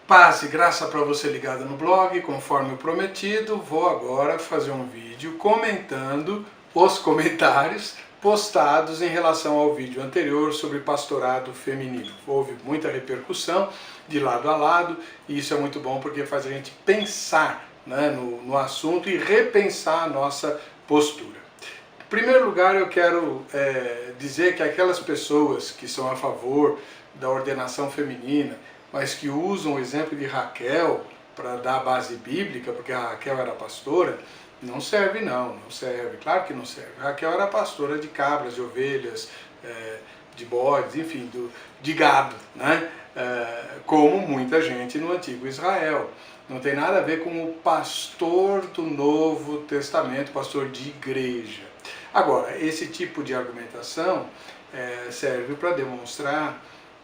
Paz e graça para você ligado no blog, conforme o prometido, vou agora fazer um vídeo comentando os comentários postados em relação ao vídeo anterior sobre pastorado feminino. Houve muita repercussão de lado a lado e isso é muito bom porque faz a gente pensar, né, no assunto e repensar a nossa postura. Em primeiro lugar, eu quero dizer que aquelas pessoas que são a favor da ordenação feminina, mas que usam o exemplo de Raquel para dar a base bíblica, porque a Raquel era pastora, não serve não serve, claro que não serve. A Raquel era pastora de cabras, de ovelhas, de bodes, enfim, de gado, né? Como muita gente no antigo Israel. Não tem nada a ver com o pastor do Novo Testamento, pastor de igreja. Agora, esse tipo de argumentação serve para demonstrar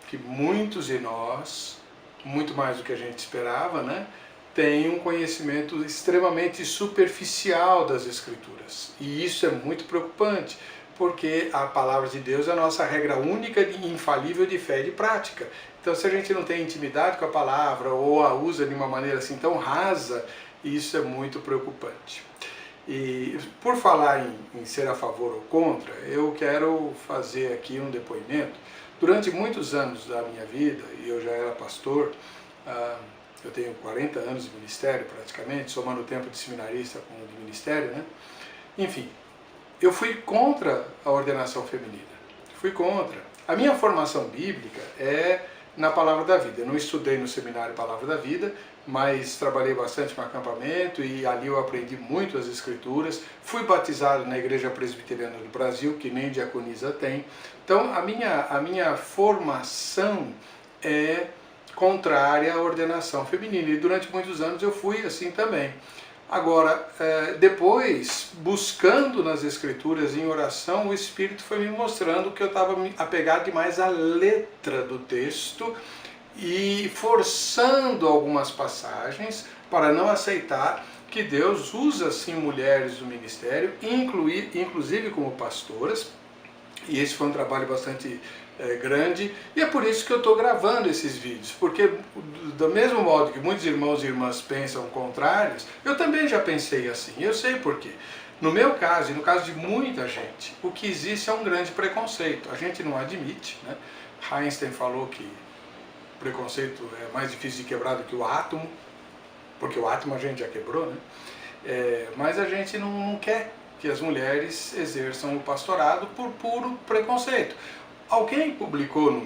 que muitos de nós, muito mais do que a gente esperava, né, têm um conhecimento extremamente superficial das Escrituras. E isso é muito preocupante, porque a palavra de Deus é a nossa regra única e infalível de fé e de prática. Então, se a gente não tem intimidade com a palavra ou a usa de uma maneira assim tão rasa, isso é muito preocupante. E por falar em ser a favor ou contra, eu quero fazer aqui um depoimento. Durante muitos anos da minha vida, e eu já era pastor, eu tenho 40 anos de ministério praticamente, somando o tempo de seminarista com o de ministério, né? Enfim, eu fui contra a ordenação feminina, fui contra. A minha formação bíblica é na Palavra da Vida. Eu não estudei no seminário Palavra da Vida, mas trabalhei bastante no acampamento e ali eu aprendi muito as Escrituras. Fui batizado na Igreja Presbiteriana do Brasil, que nem diaconisa tem. Então a minha formação é contrária à ordenação feminina e durante muitos anos eu fui assim também. Agora, depois, buscando nas Escrituras em oração, o Espírito foi me mostrando que eu estava apegado demais à letra do texto e forçando algumas passagens para não aceitar que Deus usa sim mulheres do ministério, inclusive como pastoras, e esse foi um trabalho bastante grande, e é por isso que eu estou gravando esses vídeos, porque do mesmo modo que muitos irmãos e irmãs pensam contrários, eu também já pensei assim, eu sei por quê. No meu caso, e no caso de muita gente, o que existe é um grande preconceito, a gente não admite, né? Einstein falou que preconceito é mais difícil de quebrar do que o átomo, porque o átomo a gente já quebrou, né? Mas a gente não quer que as mulheres exerçam o pastorado por puro preconceito. Alguém publicou no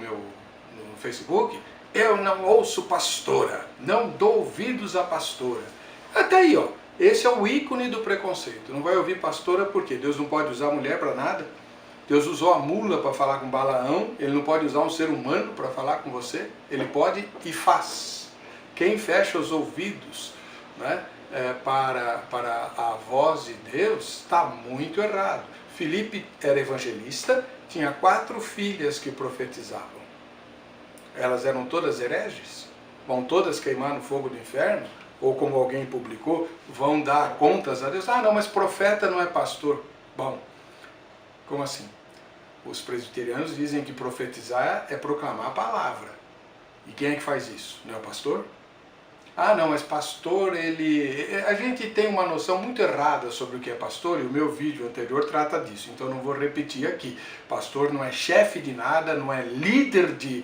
Facebook, eu não ouço pastora, não dou ouvidos à pastora. Até aí, ó, esse é o ícone do preconceito. Não vai ouvir pastora porque Deus não pode usar mulher para nada. Deus usou a mula para falar com Balaão, ele não pode usar um ser humano para falar com você, ele pode e faz. Quem fecha os ouvidos, né, para a voz de Deus está muito errado. Filipe era evangelista, tinha 4 filhas que profetizavam. Elas eram todas hereges? Vão todas queimar no fogo do inferno? Ou como alguém publicou, vão dar contas a Deus? Ah não, mas profeta não é pastor. Bom, como assim? Os presbiterianos dizem que profetizar é proclamar a palavra. E quem é que faz isso? Não é o pastor? Ah não, mas pastor, a gente tem uma noção muito errada sobre o que é pastor, e o meu vídeo anterior trata disso, então eu não vou repetir aqui. Pastor não é chefe de nada, não é líder de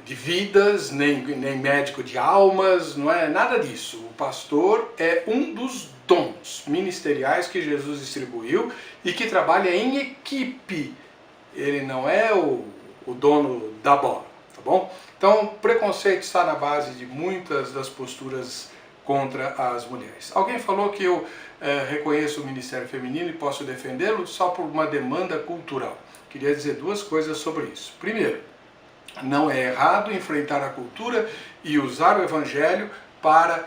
vidas, nem médico de almas, não é nada disso. O pastor é um dos dons ministeriais que Jesus distribuiu e que trabalha em equipe. Ele não é o dono da bola, tá bom? Então, preconceito está na base de muitas das posturas contra as mulheres. Alguém falou que eu reconheço o ministério feminino e posso defendê-lo só por uma demanda cultural. Queria dizer 2 coisas sobre isso. Primeiro, não é errado enfrentar a cultura e usar o evangelho para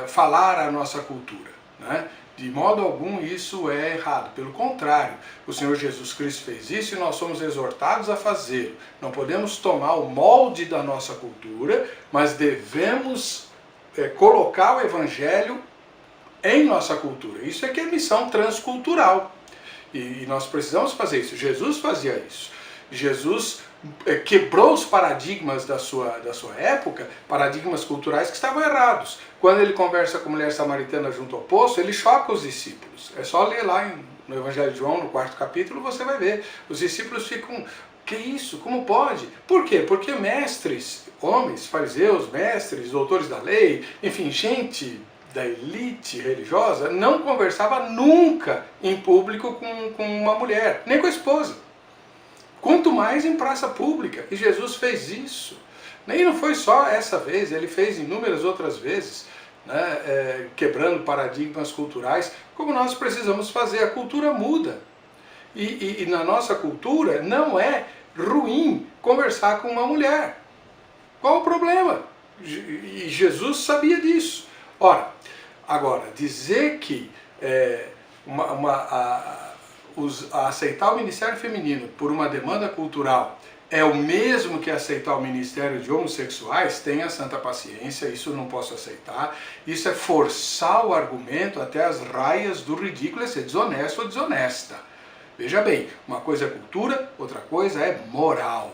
falar a nossa cultura, né? De modo algum isso é errado, pelo contrário, o Senhor Jesus Cristo fez isso e nós somos exortados a fazê-lo. Não podemos tomar o molde da nossa cultura, mas devemos colocar o Evangelho em nossa cultura. Isso é que é missão transcultural. E nós precisamos fazer isso. Jesus fazia isso. Jesus quebrou os paradigmas da sua época, paradigmas culturais que estavam errados. Quando ele conversa com a mulher samaritana junto ao poço, ele choca os discípulos. É só ler lá no Evangelho de João, no 4º capítulo, você vai ver. Os discípulos ficam, que isso? Como pode? Por quê? Porque mestres, homens, fariseus, mestres, doutores da lei, enfim, gente da elite religiosa, não conversava nunca em público com uma mulher, nem com a esposa. Quanto mais em praça pública. E Jesus fez isso. E não foi só essa vez, ele fez inúmeras outras vezes, né, quebrando paradigmas culturais, como nós precisamos fazer. A cultura muda. E na nossa cultura não é ruim conversar com uma mulher. Qual o problema? E Jesus sabia disso. Ora, agora, dizer que aceitar o ministério feminino por uma demanda cultural é o mesmo que aceitar o ministério de homossexuais, tenha santa paciência, isso eu não posso aceitar. Isso é forçar o argumento até as raias do ridículo, é ser desonesto ou desonesta. Veja bem, uma coisa é cultura, outra coisa é moral.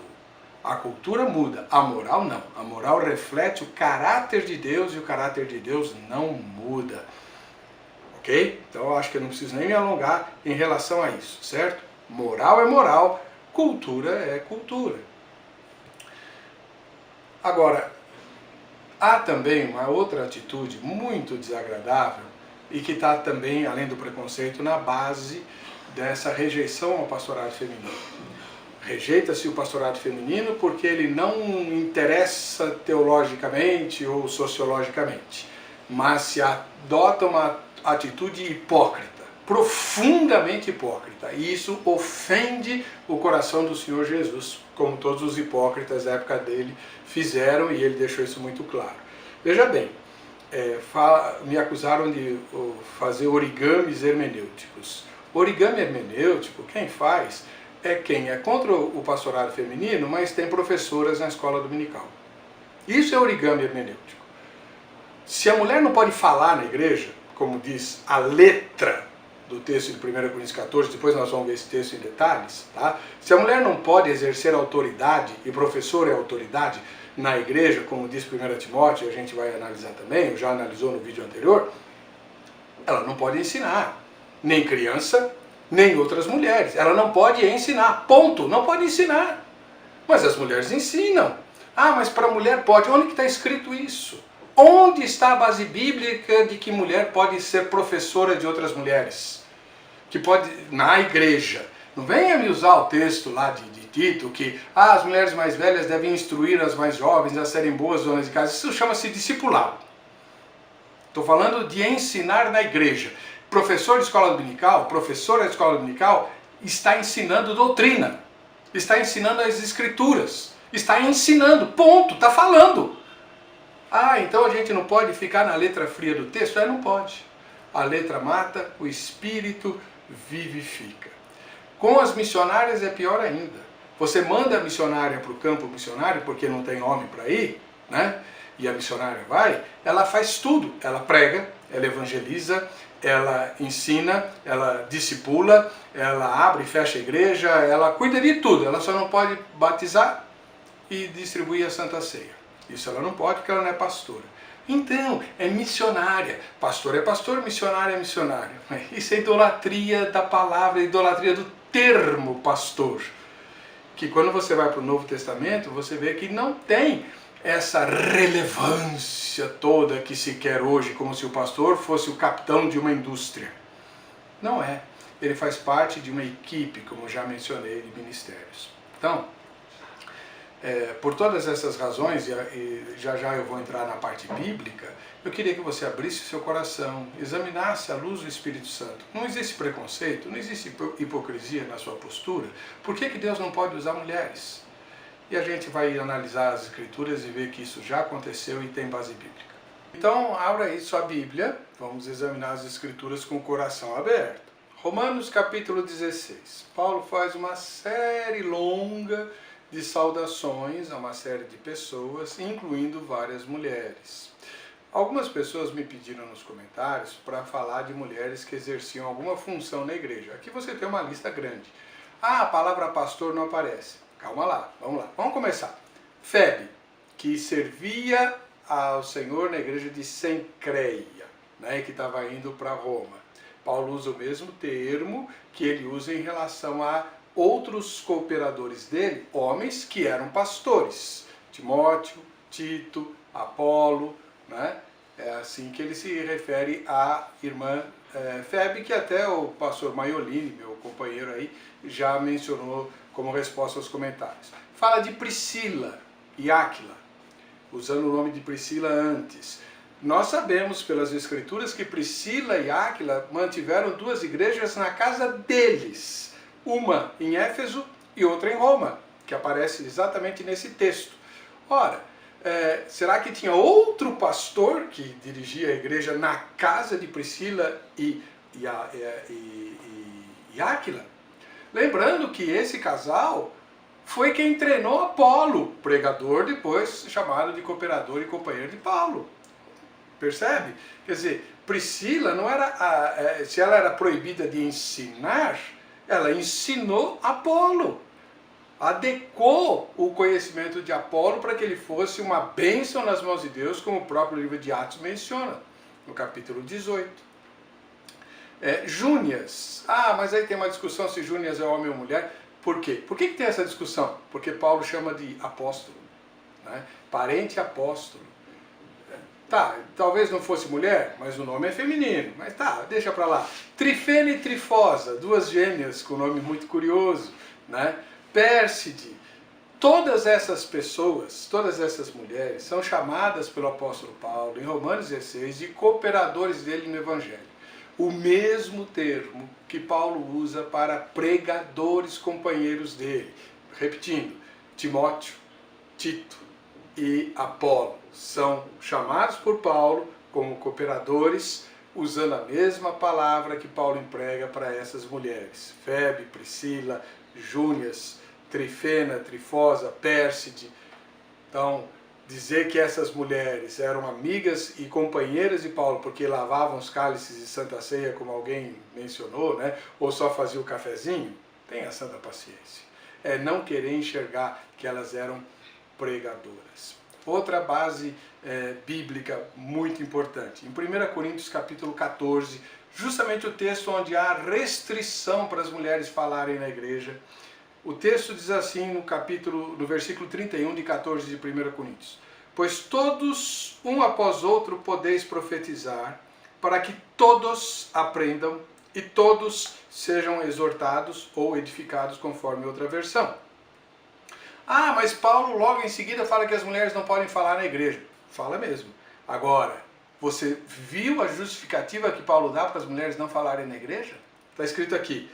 A cultura muda, a moral não. A moral reflete o caráter de Deus e o caráter de Deus não muda. Ok? Então eu acho que eu não preciso nem me alongar em relação a isso, certo? Moral é moral, cultura é cultura. Agora, há também uma outra atitude muito desagradável e que está também, além do preconceito, na base dessa rejeição ao pastorado feminino. Rejeita-se o pastorado feminino porque ele não interessa teologicamente ou sociologicamente, mas se adota uma atitude hipócrita, profundamente hipócrita, e isso ofende o coração do Senhor Jesus, como todos os hipócritas da época dele fizeram, e ele deixou isso muito claro. Veja bem, me acusaram de fazer origamis hermenêuticos. Origami hermenêutico, quem faz é quem é contra o pastorado feminino, mas tem professoras na escola dominical. Isso é origami hermenêutico. Se a mulher não pode falar na igreja, como diz a letra do texto de 1 Coríntios 14, depois nós vamos ver esse texto em detalhes, tá? Se a mulher não pode exercer autoridade, e professor é autoridade, na igreja, como diz 1 Timóteo, a gente vai analisar também, já analisou no vídeo anterior, ela não pode ensinar, nem criança, nem outras mulheres. Ela não pode ensinar, ponto, não pode ensinar. Mas as mulheres ensinam. Ah, mas para a mulher pode. Onde que está escrito isso? Onde está a base bíblica de que mulher pode ser professora de outras mulheres? Que pode, na igreja. Não venha me usar o texto lá de Tito, que as mulheres mais velhas devem instruir as mais jovens a serem boas donas de casa. Isso chama-se discipulado. Estou falando de ensinar na igreja. Professor de escola dominical, professora de escola dominical, está ensinando doutrina. Está ensinando as escrituras. Está ensinando, ponto, está falando. Ah, então a gente não pode ficar na letra fria do texto? Não pode. A letra mata, o espírito vivifica. Com as missionárias é pior ainda. Você manda a missionária para o campo missionário, porque não tem homem para ir, né? E a missionária vai, ela faz tudo. Ela prega, ela evangeliza, ela ensina, ela discipula, ela abre e fecha a igreja, ela cuida de tudo. Ela só não pode batizar e distribuir a Santa Ceia. Isso ela não pode porque ela não é pastora. Então, é missionária. Pastor é pastor, missionário é missionário. Isso é idolatria da palavra, idolatria do termo pastor. Que quando você vai para o Novo Testamento, você vê que não tem essa relevância toda que se quer hoje, como se o pastor fosse o capitão de uma indústria. Não é. Ele faz parte de uma equipe, como já mencionei, de ministérios. Então, por todas essas razões, e já eu vou entrar na parte bíblica, eu queria que você abrisse seu coração, examinasse a luz do Espírito Santo. Não existe preconceito, não existe hipocrisia na sua postura. Por que Deus não pode usar mulheres? E a gente vai analisar as Escrituras e ver que isso já aconteceu e tem base bíblica. Então, abra aí sua Bíblia, vamos examinar as Escrituras com o coração aberto. Romanos capítulo 16. Paulo faz uma série longa de saudações a uma série de pessoas, incluindo várias mulheres. Algumas pessoas me pediram nos comentários para falar de mulheres que exerciam alguma função na igreja. Aqui você tem uma lista grande. Ah, a palavra pastor não aparece. Calma lá, vamos lá. Vamos começar. Febe, que servia ao Senhor na igreja de Cencreia, né, que estava indo para Roma. Paulo usa o mesmo termo que ele usa em relação a outros cooperadores dele, homens que eram pastores. Timóteo, Tito, Apolo, né? É assim que ele se refere à irmã Febe, que até o pastor Maiolini, meu companheiro aí, já mencionou como resposta aos comentários. Fala de Priscila e Áquila, usando o nome de Priscila antes. Nós sabemos pelas escrituras que Priscila e Áquila mantiveram duas igrejas na casa deles. Uma em Éfeso e outra em Roma, que aparece exatamente nesse texto. Ora, será que tinha outro pastor que dirigia a igreja na casa de Priscila e Áquila? Lembrando que esse casal foi quem treinou Apolo, pregador depois chamado de cooperador e companheiro de Paulo. Percebe? Quer dizer, Priscila não era, se ela era proibida de ensinar, ela ensinou Apolo. Adequou o conhecimento de Apolo para que ele fosse uma bênção nas mãos de Deus, como o próprio livro de Atos menciona, no capítulo 18. Júnias. Ah, mas aí tem uma discussão se Júnias é homem ou mulher. Por quê? Por que tem essa discussão? Porque Paulo chama de apóstolo, né? Parente apóstolo. Tá, talvez não fosse mulher, mas o nome é feminino. Mas tá, deixa pra lá. Trifena e Trifosa, duas gêmeas com nome muito curioso, né? Pérside. Todas essas pessoas, todas essas mulheres, são chamadas pelo apóstolo Paulo, em Romanos 16, de cooperadores dele no Evangelho. O mesmo termo que Paulo usa para pregadores companheiros dele. Repetindo, Timóteo, Tito e Apolo são chamados por Paulo como cooperadores, usando a mesma palavra que Paulo emprega para essas mulheres. Febe, Priscila, Júnias, Trifena, Trifosa, Pérside. Então, dizer que essas mulheres eram amigas e companheiras de Paulo porque lavavam os cálices de Santa Ceia, como alguém mencionou, né? Ou só fazia o cafezinho, tenha santa paciência. É não querer enxergar que elas eram pregadoras. Outra base bíblica muito importante. Em 1 Coríntios capítulo 14, justamente o texto onde há restrição para as mulheres falarem na igreja. O texto diz assim no versículo 31 de 14 de 1 Coríntios: pois todos, um após outro, podeis profetizar, para que todos aprendam e todos sejam exortados ou edificados, conforme outra versão. Ah, mas Paulo logo em seguida fala que as mulheres não podem falar na igreja. Fala mesmo. Agora, você viu a justificativa que Paulo dá para as mulheres não falarem na igreja? Está escrito aqui,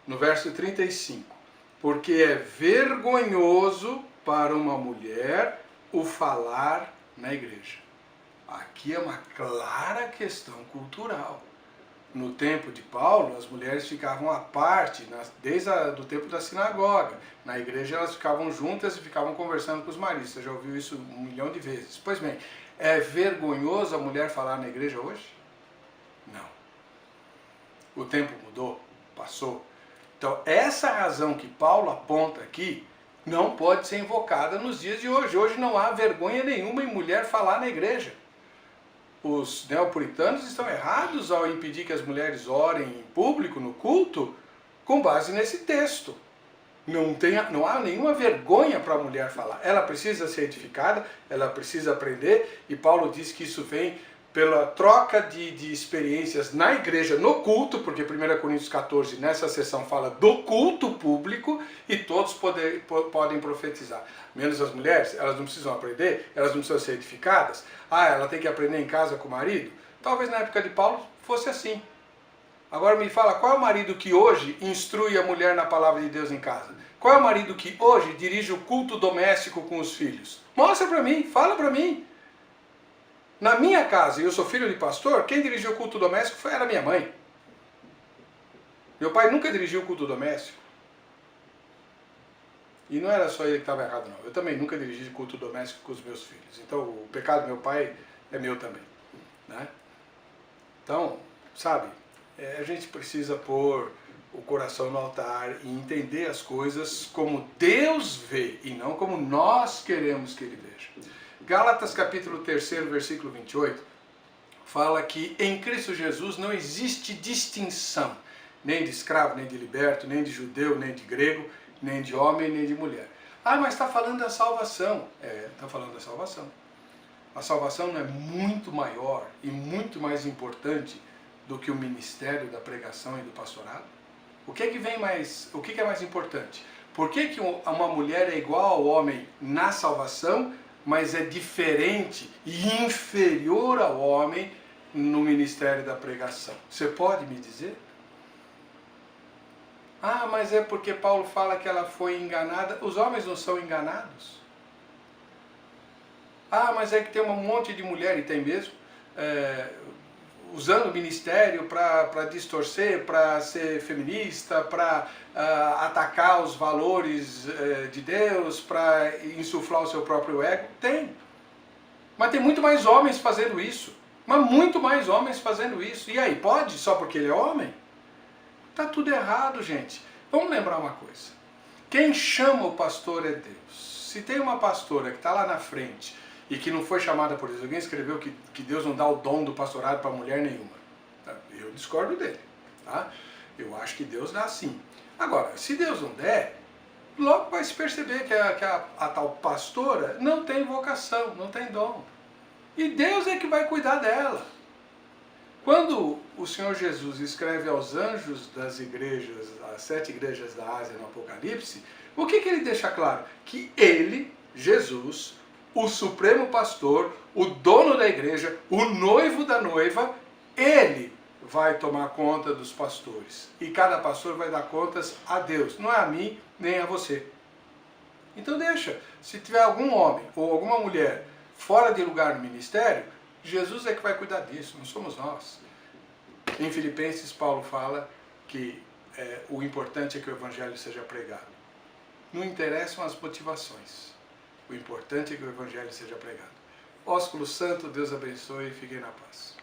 no verso 35. Porque é vergonhoso para uma mulher o falar na igreja. Aqui é uma clara questão cultural. No tempo de Paulo, as mulheres ficavam à parte, desde o tempo da sinagoga. Na igreja elas ficavam juntas e ficavam conversando com os maridos. Você já ouviu isso 1 milhão de vezes. Pois bem, é vergonhoso a mulher falar na igreja hoje? Não. O tempo mudou, passou. Então, essa razão que Paulo aponta aqui não pode ser invocada nos dias de hoje. Hoje não há vergonha nenhuma em mulher falar na igreja. Os neopuritanos estão errados ao impedir que as mulheres orem em público, no culto, com base nesse texto. Não há nenhuma vergonha para a mulher falar. Ela precisa ser edificada, ela precisa aprender, e Paulo diz que isso vem pela troca de experiências na igreja, no culto, porque 1 Coríntios 14, nessa sessão, fala do culto público, e todos podem profetizar. Menos as mulheres, elas não precisam aprender, elas não precisam ser edificadas. Ah, ela tem que aprender em casa com o marido? Talvez na época de Paulo fosse assim. Agora me fala, qual é o marido que hoje instrui a mulher na palavra de Deus em casa? Qual é o marido que hoje dirige o culto doméstico com os filhos? Mostra para mim, fala para mim. Na minha casa, e eu sou filho de pastor, quem dirigiu o culto doméstico era minha mãe. Meu pai nunca dirigiu o culto doméstico. E não era só ele que estava errado, não. Eu também nunca dirigi culto doméstico com os meus filhos. Então o pecado do meu pai é meu também. né? Então, sabe, a gente precisa pôr o coração no altar e entender as coisas como Deus vê e não como nós queremos que Ele veja. Gálatas capítulo 3, versículo 28, fala que em Cristo Jesus não existe distinção, nem de escravo, nem de liberto, nem de judeu, nem de grego, nem de homem, nem de mulher. Ah, mas está falando da salvação. Está falando da salvação. A salvação não é muito maior e muito mais importante do que o ministério da pregação e do pastorado? O que é mais importante? Por que uma mulher é igual ao homem na salvação, mas é diferente e inferior ao homem no ministério da pregação? Você pode me dizer? Ah, mas é porque Paulo fala que ela foi enganada. Os homens não são enganados. Ah, mas é que tem um monte de mulher, e tem mesmo, usando o ministério para distorcer, para ser feminista, para atacar os valores de Deus, para insuflar o seu próprio ego. Tem. Mas tem muito mais homens fazendo isso. Mas muito mais homens fazendo isso. E aí, pode? Só porque ele é homem? Tá tudo errado, gente. Vamos lembrar uma coisa. Quem chama o pastor é Deus. Se tem uma pastora que está lá na frente e que não foi chamada por Deus, alguém escreveu que Deus não dá o dom do pastorado para mulher nenhuma. Eu discordo dele. Tá? Eu acho que Deus dá sim. Agora, se Deus não der, logo vai se perceber que a tal pastora não tem vocação, não tem dom. E Deus é que vai cuidar dela. Quando o Senhor Jesus escreve aos anjos das igrejas, as 7 igrejas da Ásia no Apocalipse, o que ele deixa claro? Que ele, Jesus, o supremo pastor, o dono da igreja, o noivo da noiva, ele vai tomar conta dos pastores. E cada pastor vai dar contas a Deus, não é a mim nem a você. Então deixa, se tiver algum homem ou alguma mulher fora de lugar no ministério, Jesus é que vai cuidar disso, não somos nós. Em Filipenses, Paulo fala que o importante é que o evangelho seja pregado. Não interessam as motivações. O importante é que o evangelho seja pregado. Ósculo Santo, Deus abençoe e fiquem na paz.